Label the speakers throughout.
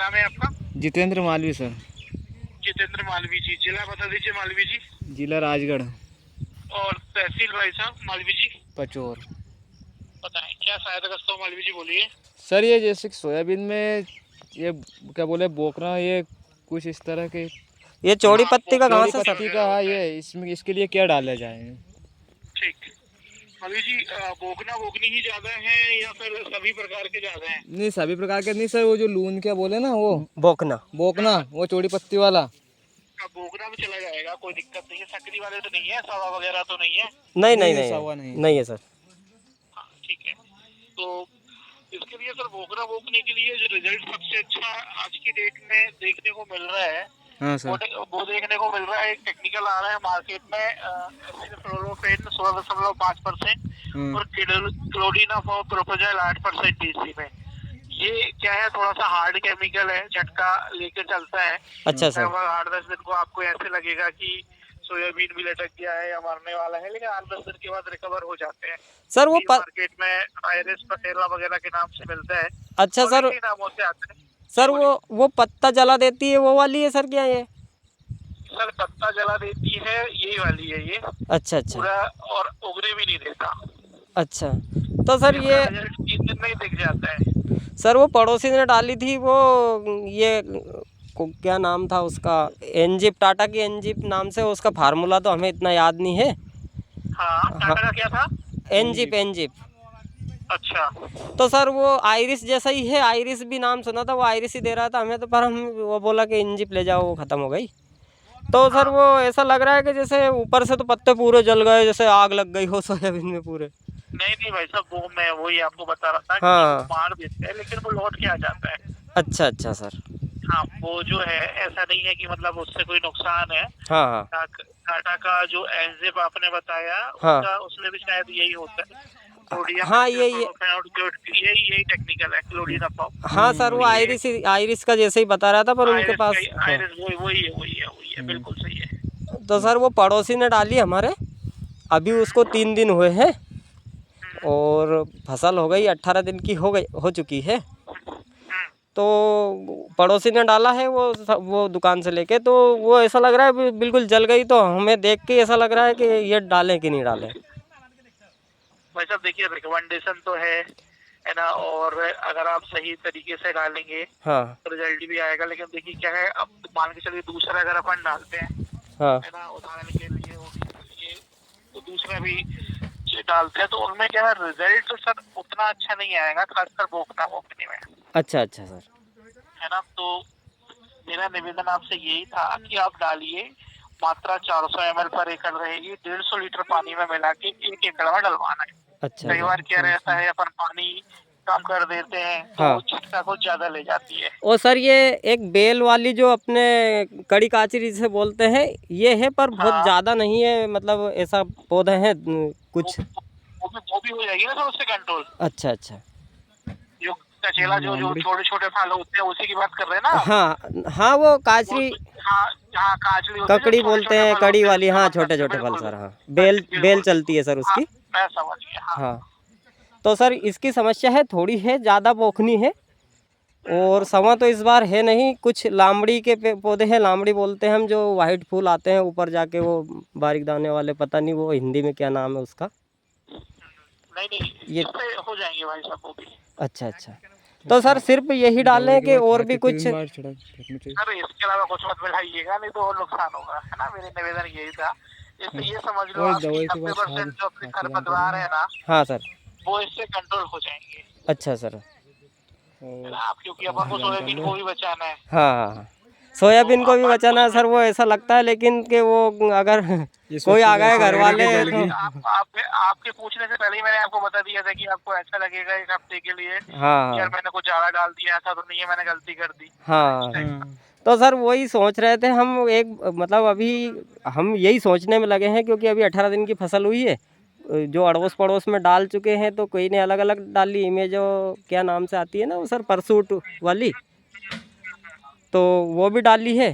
Speaker 1: नाम है आपका?
Speaker 2: जितेंद्र मालवी सर।
Speaker 1: जितेंद्र मालवी जी। जिला बता दीजिए मालवी जी।
Speaker 2: जिला राजगढ़।
Speaker 1: और तहसील भाई साहब मालवी जी?
Speaker 2: पचोर।
Speaker 1: बताएं क्या सहायता कर सकता हूँ मालवी जी, बोलिए।
Speaker 2: सर ये जैसे कि सोयाबीन में ये क्या बोले बोकरा, ये कुछ इस तरह के
Speaker 3: ये चौड़ी
Speaker 1: हाँ,
Speaker 3: पत्ती का
Speaker 1: बोकना
Speaker 2: चौड़ी
Speaker 3: घास है सर।
Speaker 2: पत्ती
Speaker 1: वगैरह
Speaker 2: का है,
Speaker 1: होता है।
Speaker 2: ये इसमें इसके लिए क्या डाला जाए?
Speaker 1: ठीक। मालवी जी, बोकना बोकनी ही ज्यादा है या फिर सभी प्रकार के ज्यादा हैं?
Speaker 2: नहीं सभी प्रकार के नहीं सर, वो जो लून क्या बोले ना वो
Speaker 3: बोकना।
Speaker 2: बोकना, वो चौड़ी पत्ती वाला।
Speaker 1: बोकना भी चला जाएगा, कोई दिक्कत नहीं है। सकरी वाले तो नहीं है, सवा वगैरह तो नहीं है?
Speaker 3: नहीं
Speaker 2: नहीं
Speaker 3: नहीं
Speaker 2: नहीं
Speaker 3: नहीं
Speaker 2: सवा नहीं।
Speaker 3: नहीं है सर।
Speaker 1: हाँ ठीक है। तो इसके लिए सर बोकना बोकने के लिए जो रिजल्ट सबसे अच्छा आज की डेट में देखने को मिल रहा है,
Speaker 2: हाँ
Speaker 1: वो
Speaker 2: सर।
Speaker 1: वो देखने को मिल रहा है। एक टेक्निकल आ रहा है मार्केट में, 16.5% और क्लोडिनाफॉर प्रोपोजल 8% डीसी में। ये क्या है, थोड़ा सा हार्ड केमिकल है, झटका लेके चलता है।
Speaker 3: अच्छा सर।
Speaker 1: लगभग 8-10 दिन को आपको ऐसे लगेगा कि सोयाबीन भी लटक गया है या मरने वाला है, लेकिन 8-10 दिन के बाद रिकवर हो जाते हैं।
Speaker 3: सर वो
Speaker 1: मार्केट में आयरिस पटेला वगैरह के नाम से मिलता है,
Speaker 3: अच्छा
Speaker 1: और
Speaker 3: सर।
Speaker 1: कई नामों से आते हैं। जी
Speaker 3: सर
Speaker 1: बोलिए।
Speaker 3: वो पत्ता जला देती है वो वाली है सर क्या ये?
Speaker 1: सर पत्ता जला देती है, यही वाली है ये।
Speaker 3: अच्छा अच्छा।
Speaker 1: पूरा, और उगने भी नहीं देता।
Speaker 3: अच्छा तो सर
Speaker 1: इसका
Speaker 3: ये
Speaker 1: रिजल्ट 3 दिन में ही दिख जाता है।
Speaker 3: सर वो पड़ोसी ने डाली थी वो, ये क्या नाम था उसका, एनजिप, टाटा की एनजिप नाम से उसका फार्मूला तो हमें इतना याद नहीं है।
Speaker 1: हाँ,
Speaker 3: हाँ,
Speaker 1: टाटा का क्या था?
Speaker 3: एनजिप एनजिप।
Speaker 1: अच्छा।
Speaker 3: तो सर वो आइरिस जैसा ही है, आइरिस भी नाम सुना था, वो आइरिस ही दे रहा था हमें तो, पर हम वो बोला कि एनजिप ले जाओ, वो ख़त्म हो गई। तो सर
Speaker 1: हाँ
Speaker 3: वो ऐसा लग रहा है कि जैसे ऊपर से तो पत्ते पूरे जल गए, जैसे आग लग गई हो सोयाबीन में पूरे।
Speaker 1: नहीं नहीं भाई साहब, वो मैं वही आपको बता रहा था कि वो
Speaker 3: हाँ।
Speaker 1: मार देते हैं लेकिन वो लौट के आ जाता है।
Speaker 3: अच्छा अच्छा सर।
Speaker 1: हाँ, वो जो है ऐसा नहीं है कि मतलब उससे कोई नुकसान है।
Speaker 3: हाँ हाँ
Speaker 1: टाटा का जो एनजिप आपने बताया,
Speaker 3: हाँ
Speaker 1: उसका उसमें भी शायद यही होता है। क्लोडियम
Speaker 3: हाँ ये
Speaker 1: यही यही टेक्निकल है, क्लोडिनाफॉर्म।
Speaker 3: हाँ सर वो
Speaker 1: तो ये
Speaker 3: आइरिस का जैसे ही बता रहा था, पर उनके
Speaker 1: आयरस का,
Speaker 3: पास हाँ।
Speaker 1: आयरस वही वही है, वही है, बिल्कुल सही है।
Speaker 3: तो सर वो पड़ोसी ने डाली हमारे, अभी उसको 3 दिन हुए हैं और फसल हो गई 18 दिन की हो चुकी है। तो पड़ोसी ने डाला है वो दुकान से लेके, तो वो ऐसा लग रहा है बिल्कुल जल गई, तो हमें देख के ऐसा लग रहा है कि ये डालें कि नहीं डालें।
Speaker 1: भाई साहब देखिए, रिकमेंडेशन तो है ना, और अगर आप सही तरीके से डालेंगे
Speaker 3: हाँ
Speaker 1: तो रिजल्ट भी आएगा। लेकिन देखिए क्या है, अब मान के चलिए दूसरा अगर अपन डालते हैं,
Speaker 3: हाँ।
Speaker 1: है ना, उदाहरण के लिए ये, तो दूसरा भी डालते हैं तो उनमें क्या है, रिजल्ट तो सर उतना अच्छा नहीं आएगा, खासकर बोकना बोकनी में,
Speaker 3: अच्छा अच्छा सर।
Speaker 1: है ना। तो मेरा निवेदन आपसे यही था कि आप डालिए। मात्रा 400 ml पर एकड़ रहेगी, 150 लीटर पानी में मिला के 1 एकड़ में डलवाना है।
Speaker 3: अच्छा
Speaker 1: कई
Speaker 3: सर।
Speaker 1: बार क्या रहता है, अपन पानी कम कर देते हैं तो
Speaker 3: हाँ।
Speaker 1: छिटका कुछ ज्यादा ले जाती है।
Speaker 3: और सर ये एक बेल वाली जो अपने कड़ी काचरी जिसे बोलते हैं, ये है पर बहुत
Speaker 1: हाँ,
Speaker 3: ज़्यादा नहीं है, मतलब ऐसा पौधे हैं
Speaker 1: वो
Speaker 3: कुछ।
Speaker 1: वो भी हो जाएगी ना सर उससे कंट्रोल।
Speaker 3: अच्छा अच्छा।
Speaker 1: जो कचेला, जो छोटे छोटे फल होते हैं, उसी की बात कर रहे हैं ना आप?
Speaker 3: हाँ हाँ वो
Speaker 1: वो
Speaker 3: काचरी,
Speaker 1: हाँ, हाँ काचली होती है, जो
Speaker 3: ककड़ी
Speaker 1: छोटे
Speaker 3: बोलते
Speaker 1: छोटे
Speaker 3: हैं,
Speaker 1: फल
Speaker 3: कड़ी
Speaker 1: होते हैं
Speaker 3: वाली,
Speaker 1: उसमें
Speaker 3: हाँ
Speaker 1: बात
Speaker 3: छोटे
Speaker 1: करते हैं,
Speaker 3: छोटे फल
Speaker 1: बिल्कुल
Speaker 3: सर, हाँ बेल बेल
Speaker 1: बिल्कुल
Speaker 3: चलती
Speaker 1: बिल्कुल।
Speaker 3: है सर
Speaker 1: हाँ,
Speaker 3: उसकी।
Speaker 1: मैं समझ गया, हाँ।
Speaker 3: हाँ। तो सर इसकी समस्या है, थोड़ी है, ज़्यादा बोखनी है, और समा तो इस बार है नहीं। कुछ लामड़ी के पौधे हैं, लामड़ी बोलते हैं हम, जो वाइट फूल आते हैं ऊपर जाके, वो बारीक दाने वाले, पता नहीं वो हिंदी में क्या नाम है उसका।
Speaker 1: नहीं नहीं,
Speaker 3: ये
Speaker 1: इस पे हो जाएंगे भाई साहब वो भी।
Speaker 3: अच्छा अच्छा। तो सर सिर्फ यही डालें कि और भी कुछ?
Speaker 1: सर इसके अलावा कुछ मत मिलाइएगा, नहीं तो और नुकसान होगा, है ना। मेरे निवेदन यही था। इससे ये समझ लो आपकी 90% जो अपने खरपतवार है ना,
Speaker 3: हाँ सर।
Speaker 1: वो इससे कंट्रोल हो जाएंगे,
Speaker 3: अच्छा सर।
Speaker 1: है ना। आप क्योंकि अपन को सोयाबीन को भी बचाना है,
Speaker 3: हाँ हाँ हाँ।
Speaker 1: तो
Speaker 3: सोयाबीन को भी
Speaker 1: अपन
Speaker 3: बचाना है
Speaker 1: उसमें
Speaker 3: सर, वो ऐसा लगता है लेकिन कि वो अगर कोई आ गए घर वाले तो।
Speaker 1: आपके पूछने से पहले ही मैंने आपको बता दिया था कि आपको ऐसा लगेगा 1 हफ्ते के लिए कि यार
Speaker 3: हाँ
Speaker 1: मैंने कुछ ज्यादा डाल दिया, ऐसा तो नहीं है, मैंने गलती कर दी, है ना, इस
Speaker 3: हाँ।
Speaker 1: टाइप का।
Speaker 3: तो सर वही सोच रहे थे हम, एक मतलब अभी हम यही सोचने में लगे हैं, क्योंकि अभी 18 दिन की फसल हुई है। जो अड़ोस पड़ोस में डाल चुके हैं, तो कोई ने अलग अलग डाली, इमें जो क्या नाम से आती है ना वो सर, परसूट वाली, तो वो भी डाली है।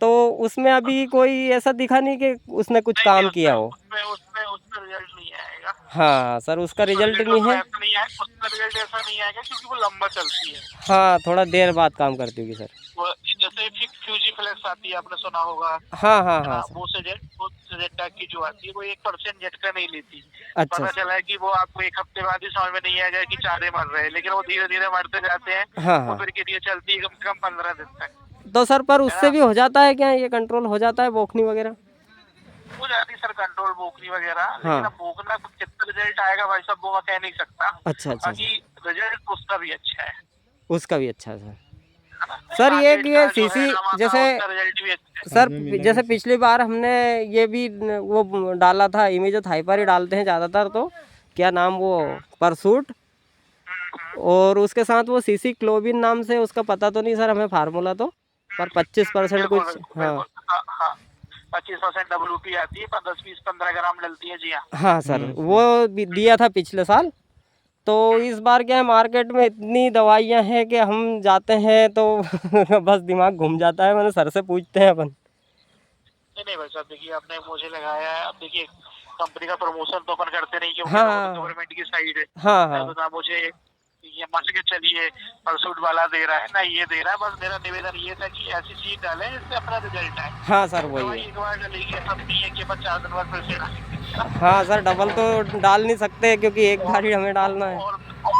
Speaker 3: तो उसमें अभी कोई ऐसा दिखा नहीं कि उसने कुछ
Speaker 1: नहीं नहीं,
Speaker 3: काम
Speaker 1: उसमें
Speaker 3: किया हो।
Speaker 1: उसमें उसमें उसमें रिजल्ट नहीं आएगा।
Speaker 3: हाँ सर, उसका रिजल्ट नहीं है।
Speaker 1: ऐसा नहीं है, उसका रिजल्ट ऐसा नहीं आएगा क्योंकि वो लंबा चलती है।
Speaker 3: हाँ, थोड़ा देर बाद काम करती होगी सर।
Speaker 1: वो जैसे फ्यूजी फ्लेक्स आती है, आपने सुना होगा,
Speaker 3: हाँ हाँ
Speaker 1: है
Speaker 3: हाँ
Speaker 1: ना,
Speaker 3: सर।
Speaker 1: वो सिजेंटा की जो आती है वो 1% झटका नहीं लेती।
Speaker 3: अच्छा
Speaker 1: पता
Speaker 3: सर।
Speaker 1: चला है कि वो आपको एक हफ्ते बाद ही समझ में नहीं आएगा कि चारे मर रहे हैं, लेकिन वो धीरे धीरे मरते जाते हैं।
Speaker 3: हाँ
Speaker 1: वो
Speaker 3: हाँ।
Speaker 1: फिर के लिए चलती है कम से कम 15 दिन तक,
Speaker 3: तो सर पर
Speaker 1: है
Speaker 3: उससे
Speaker 1: ना।
Speaker 3: भी हो जाता है क्या, ये कंट्रोल हो जाता है बोखनी वगैरह?
Speaker 1: हो जाती है सर कंट्रोल बोकनी वगैरह, लेकिन
Speaker 3: हाँ।
Speaker 1: अब बोकना कितना रिजल्ट आएगा भाई साहब वो मैं कह नहीं सकता।
Speaker 3: अच्छा अच्छा
Speaker 1: बाकी
Speaker 3: अच्छा।
Speaker 1: रिजल्ट उसका भी अच्छा है।
Speaker 3: उसका भी अच्छा है सर।
Speaker 1: है ना?
Speaker 3: सर ये
Speaker 1: मार्केट
Speaker 3: ये
Speaker 1: का जो है
Speaker 3: सीसी
Speaker 1: रामा का,
Speaker 3: जैसे
Speaker 1: उसका रिजल्ट भी अच्छा है।
Speaker 3: सर जैसे पिछली बार हमने ये भी वो डाला था, इमेजो थाइपर ही डालते हैं ज़्यादातर, तो क्या नाम वो परसूट, और उसके साथ वो सीसी क्लोबिन नाम से, उसका पता तो नहीं सर हमें फार्मूला तो, पर 25%
Speaker 1: बिल्कुल
Speaker 3: कुछ।
Speaker 1: बिल्कुल
Speaker 3: हाँ
Speaker 1: बिल्कुल, हाँ हाँ। 25% WP आती है, 10-20-15 ग्राम डलती है, जी हाँ।
Speaker 3: हाँ सर, वो भी दिया था पिछले साल। तो इस बार क्या है, मार्केट में इतनी दवाइयाँ हैं कि हम जाते हैं तो बस दिमाग घूम जाता है। मैंने सर से पूछते हैं अपन।
Speaker 1: नहीं नहीं भाई साहब, देखिए आपने मुझे लगाया है, अब देखिए कंपनी का प्रमोशन तो अपन करते नहीं क्योंकि तो
Speaker 3: हाँ
Speaker 1: गवर्नमेंट की साइड है।
Speaker 3: हाँ
Speaker 1: मैं
Speaker 3: हाँ।
Speaker 1: तो ना मुझे ये मान के चलिए परसूट वाला दे रहा है ना ये दे रहा है, बस मेरा निवेदन ये था कि ऐसी चीज डालें जिससे अपना रिजल्ट आए।
Speaker 3: हाँ सर वही
Speaker 1: दवाई
Speaker 3: है।
Speaker 1: एक बार डलेगी, ऐसा नहीं है कि अपन 4 दिन बाद फिर से डालेंगे।
Speaker 3: हाँ सर, डबल तो डाल नहीं सकते क्योंकि एक बार
Speaker 1: और
Speaker 3: ही हमें डालना है।
Speaker 1: और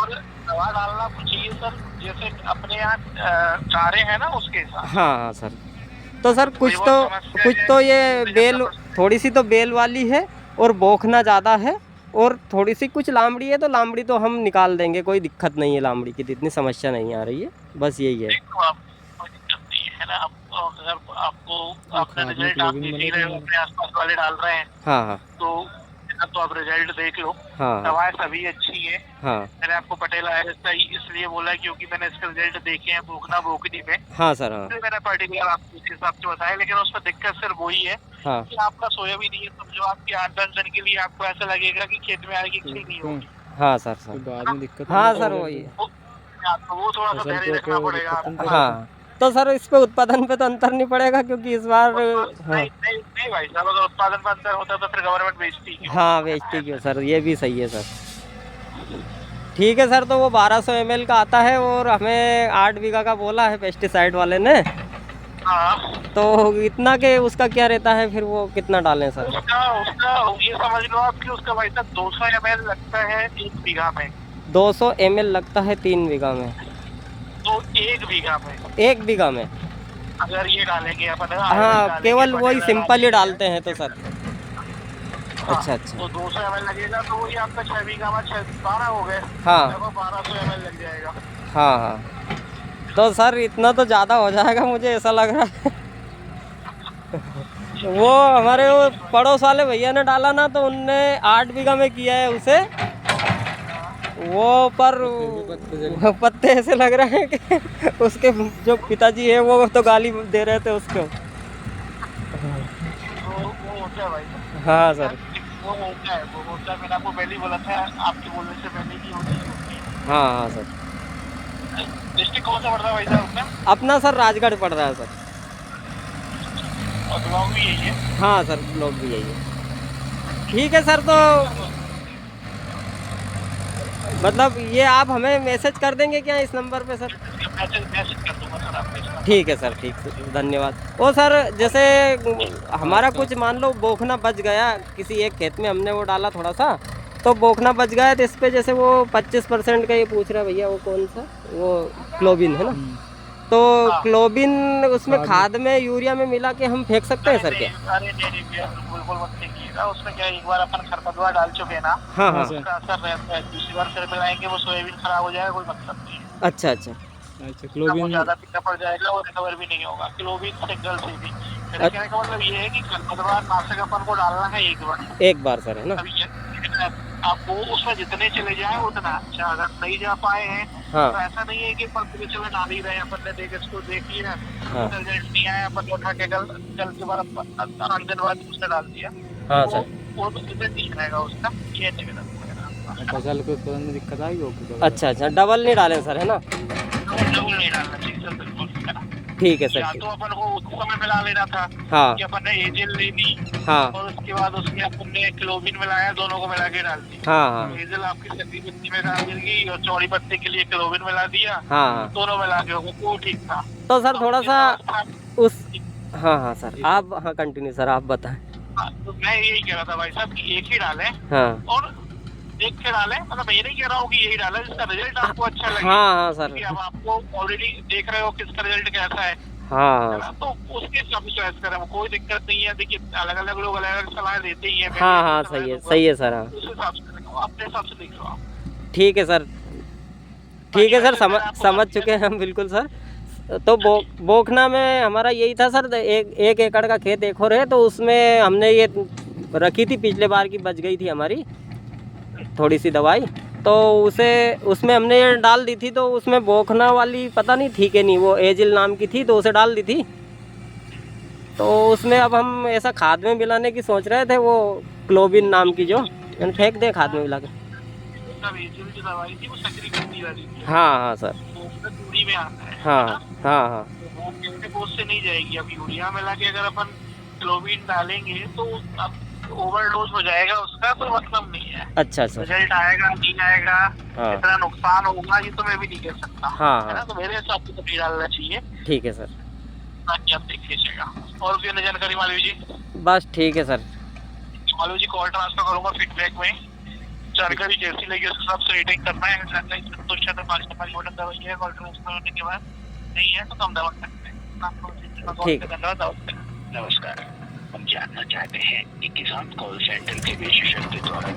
Speaker 1: दवा डालना कुछ चाहिए सर, जैसे अपने यहाँ चारे हैं ना उसके हिसाब।
Speaker 3: हाँ हाँ सर। तो सर
Speaker 1: थोड़ी बहुत समस्या
Speaker 3: कुछ
Speaker 1: है
Speaker 3: तो ये
Speaker 1: इसलिए
Speaker 3: बेल,
Speaker 1: ज्यादा
Speaker 3: थोड़ी सी तो बेल वाली है, और बोखना ज़्यादा है, और थोड़ी सी कुछ लामड़ी है। तो लामड़ी तो हम निकाल देंगे, कोई दिक्कत नहीं है, लामड़ी की तो इतनी समस्या नहीं आ रही है, बस यही है।
Speaker 1: देखो आप, कोई दिक्कत नहीं है ना। आपको अगर आपको अपना रिजल्ट आप देख ही रहे हो, अपने आसपास वाले डाल रहे हैं,
Speaker 3: हाँ हाँ
Speaker 1: तो आप रिजल्ट देख लो।
Speaker 3: हाँ
Speaker 1: दवाएं सभी अच्छी है।
Speaker 3: हाँ
Speaker 1: मैंने आपको पटेल आयरस का इसलिए बोला क्योंकि मैंने इसके रिजल्ट देखे हैं भूखना भूखनी में,
Speaker 3: हाँ सर। हाँ
Speaker 1: इसलिए मैंने पर्टिकुलर आपको उस हिसाब से बताया। लेकिन उसमें दिक्कत सिर्फ वही है
Speaker 3: हाँ
Speaker 1: कि आपका सोयाबीन ये समझो आपकी 8-10 दिन के लिए आपको ऐसा लगेगा कि खेत में आगे खिल नहीं होगी।
Speaker 3: हाँ सर सर।
Speaker 2: बाद में दिक्कत
Speaker 3: हाँ सर वही है।
Speaker 1: वो थोड़ा सा ध्यान रखना पड़ेगा आपको।
Speaker 3: हाँ, तो सर इस पे उत्पादन पे तो अंतर नहीं पड़ेगा क्योंकि इस बार। हाँ
Speaker 1: नहीं नहीं नहीं भाई साहब, अगर उत्पादन में अंतर होता तो फिर गवर्नमेंट बेचती क्यों।
Speaker 3: हाँ, बेचती क्यों सर, ये भी सही है सर। ठीक है सर, तो वो 1200 ml का आता है, और हमें 8 बीघा का बोला है पेस्टिसाइड वाले ने।
Speaker 1: हाँ,
Speaker 3: तो इतना के उसका क्या रहता है फिर, वो कितना डालें सर?
Speaker 1: उसका उसका ये समझ लो आप कि उसका भाई साहब 200 ml लगता है 1 बीघा में।
Speaker 3: 200 ml लगता है 3 बीघा में?
Speaker 1: तो 1 बीघा में,
Speaker 3: 1 बीघा में?
Speaker 1: अगर ये डालेंगे अपन,
Speaker 3: हाँ, केवल वही सिंपल ही डालते हैं तो सर। अच्छा अच्छा।
Speaker 1: तो 200 ml लगेगा, तो वही आपका 6 बीघा में 12 हो गए।
Speaker 3: हाँ
Speaker 1: 1200 ml लग जाएगा।
Speaker 3: हाँ हाँ। तो सर इतना तो ज़्यादा हो जाएगा, मुझे ऐसा लग रहा है। वो हमारे वो पड़ोस वाले भैया ने डाला ना, तो उनने 8 बीघा में किया है उसे। वो पर पत्ते ऐसे लग रहे हैं कि उसके जो पिताजी है वो तो गाली दे रहे थे उसको।
Speaker 1: तो वो होता है भाई साहब।
Speaker 3: हाँ सर।
Speaker 1: वो होता है, मैंने आपको पहले ही बोला था, आपके बोलने से पहले की होती है।
Speaker 3: हाँ हाँ सर।
Speaker 1: डिस्ट्रिक्ट कौन सा पड़ता है भाई साहब अपना?
Speaker 3: अपना सर राजगढ़ पड़ रहा है सर।
Speaker 1: और ब्लॉक भी यही है।
Speaker 3: हाँ सर, लोग भी यही है। ठीक है सर, तो मतलब ये आप हमें मैसेज कर देंगे क्या इस नंबर पे सर?
Speaker 1: मैसेज कर दूंगा सर आपको।
Speaker 3: ठीक है सर, ठीक है, धन्यवाद। ओ सर, जैसे हमारा कुछ मान लो बोखना बच गया, किसी एक खेत में हमने वो डाला थोड़ा सा, तो बोखना बच गया, तो इस पे जैसे वो 25% का ये पूछ रहा है भैया, वो कौन सा, वो क्लोबिन है ना? तो क्लोबिन उसमें खाद में, यूरिया में मिला के हम फेंक सकते हैं सर क्या?
Speaker 1: अरे नहीं बिल्कुल मत फेंकिएगा, उसमें क्या है, एक बार अपन खरपतवार डाल चुके हैं ना।
Speaker 3: हाँ हाँ।
Speaker 1: उसका असर रहता है, दूसरी बार फिर मिलाएंगे वो सोयाबीन खराब हो जाएगा, कोई मतलब नहीं है।
Speaker 3: अच्छा अच्छा
Speaker 2: अच्छा।
Speaker 1: वो ज्यादा पीका पड़ जाएगा और रिकवर भी नहीं होगा। क्लोबिन सिंगल से भी मेरे कहने का मतलब ये है कि खरपतवार नाशक अपन को डालना है एक बार
Speaker 3: सर, है ना?
Speaker 1: अभी आपको उसमें जितने चले जाए उतना अच्छा। अगर नहीं जा पाए हैं
Speaker 3: हाँ।
Speaker 1: तो ऐसा नहीं है कि पल चले डाल ही रहे हैं, अपन ने देख इसको देख लिया,
Speaker 3: हाँ।
Speaker 1: रिजल्ट नहीं आया, अपन उठा के कल के बाद 8 दिन बाद उसने डाल दिया।
Speaker 3: हाँ सर।
Speaker 1: वो रिजल्ट नहीं आएगा उसका, ये निवेदन वगैरह।
Speaker 2: फसल को उत्पादन में दिक्कत आई होगी?
Speaker 3: अच्छा अच्छा, डबल नहीं डालें सर, है ना?
Speaker 1: डबल नहीं डालना चाहिए सर, बिल्कुल।
Speaker 3: ठीक है सर,
Speaker 1: या
Speaker 3: ठीक।
Speaker 1: तो अपन को उस समय मिला लेना था
Speaker 3: हाँ
Speaker 1: कि अपन ने एजेल लेनी
Speaker 3: हाँ
Speaker 1: और उसके बाद उसमें अपन ने क्लोबिन मिलाया, दोनों को मिला के डाल दी।
Speaker 3: हाँ हाँ
Speaker 1: तो एजेल आपकी सब्जी पत्ती में काम मिल गई और चौड़ी पत्ती के लिए क्लोबिन मिला दिया,
Speaker 3: हाँ हाँ।
Speaker 1: दोनों मिला के हो गया, वो ठीक था।
Speaker 3: तो सर थोड़ा सा उस,
Speaker 1: तो
Speaker 3: हाँ हाँ सर आप, हाँ कंटिन्यू सर आप बताएं।
Speaker 1: मैं यही कह रहा था भाई साहब कि एक ही डालें
Speaker 3: हाँ
Speaker 1: और देख के डालें, मतलब मैं नहीं कह रहा हूँ कि यही डालें जिसका रिजल्ट आपको अच्छा लगे।
Speaker 3: हाँ हाँ सर,
Speaker 1: क्योंकि अब आपको ऑलरेडी देख रहे हो किसका रिजल्ट कैसा है
Speaker 3: हाँ
Speaker 1: ना, तो उसके हिसाब से चॉइस करें, कोई दिक्कत नहीं है। देखिए अलग अलग लोग अलग अलग सलाह देते ही है। मैं
Speaker 3: हाँ
Speaker 1: भी
Speaker 3: हाँ
Speaker 1: सलाह
Speaker 3: सही है,
Speaker 1: दूंगा,
Speaker 3: सही है सर। हाँ
Speaker 1: उस हिसाब से करें, अपने हिसाब से देख लो आप।
Speaker 3: ठीक है सर, ठीक है सर, समझ चुके हैं हम बिल्कुल सर। तो बोखना में हमारा यही था सर, एक एकड़ का खेत एक और है, तो उसमें हमने ये रखी थी पिछले बार की, बच गई थी हमारी थोड़ी सी दवाई, तो उसे उसमें हमने ये डाल दी थी। तो उसमें बोखना वाली पता नहीं थी कि नहीं, वो एजिल नाम की थी, तो उसे डाल दी थी। तो उसमें अब हम ऐसा खाद में मिलाने की सोच रहे थे, वो क्लोबिन नाम की जो फेंक दे खाद में मिला के।
Speaker 1: सब एजेल की दवाई थी, वो सक्रिय पत्ती वाली थी,
Speaker 3: हाँ हाँ सर,
Speaker 1: वो उसमें दूरी में आता है
Speaker 3: हाँ
Speaker 1: ना?
Speaker 3: हाँ हाँ
Speaker 1: तो वो कितने पोस्ट से नहीं जाएगी। अब यूरिया मिला के अगर अपन क्लोबिन डालेंगे तो अब ओवरडोज हो जाएगा, उसका कोई मतलब नहीं है।
Speaker 3: अच्छा सर,
Speaker 1: रिजल्ट आएगा नहीं आएगा,
Speaker 3: हाँ
Speaker 1: कितना नुकसान होगा ये तो मैं भी नहीं कह सकता,
Speaker 3: हाँ
Speaker 1: है ना?
Speaker 3: हाँ
Speaker 1: तो मेरे हिसाब से तो नहीं डालना चाहिए,
Speaker 3: ठीक है सर,
Speaker 1: ताकि आप देख लीजिएगा। और भी अन्य जानकारी मालवी जी?
Speaker 3: बस ठीक है सर।
Speaker 1: मालवी जी कॉल ट्रांसफर करूंगा फीडबैक में, जानकारी जैसी लगी उस हिसाब से रेटिंग करना है। जानकारी संतुष्ट है तो 5 नंबर बटन दबाइए, कॉल ट्रांसफर होने के बाद नहीं है तो कम दबा सकते हैं। आपको
Speaker 3: ठीक।
Speaker 1: धन्यवाद। नमस्कार, हम जानना चाहते हैं कि किसान कॉल सेंटर के विशेषज्ञ द्वारा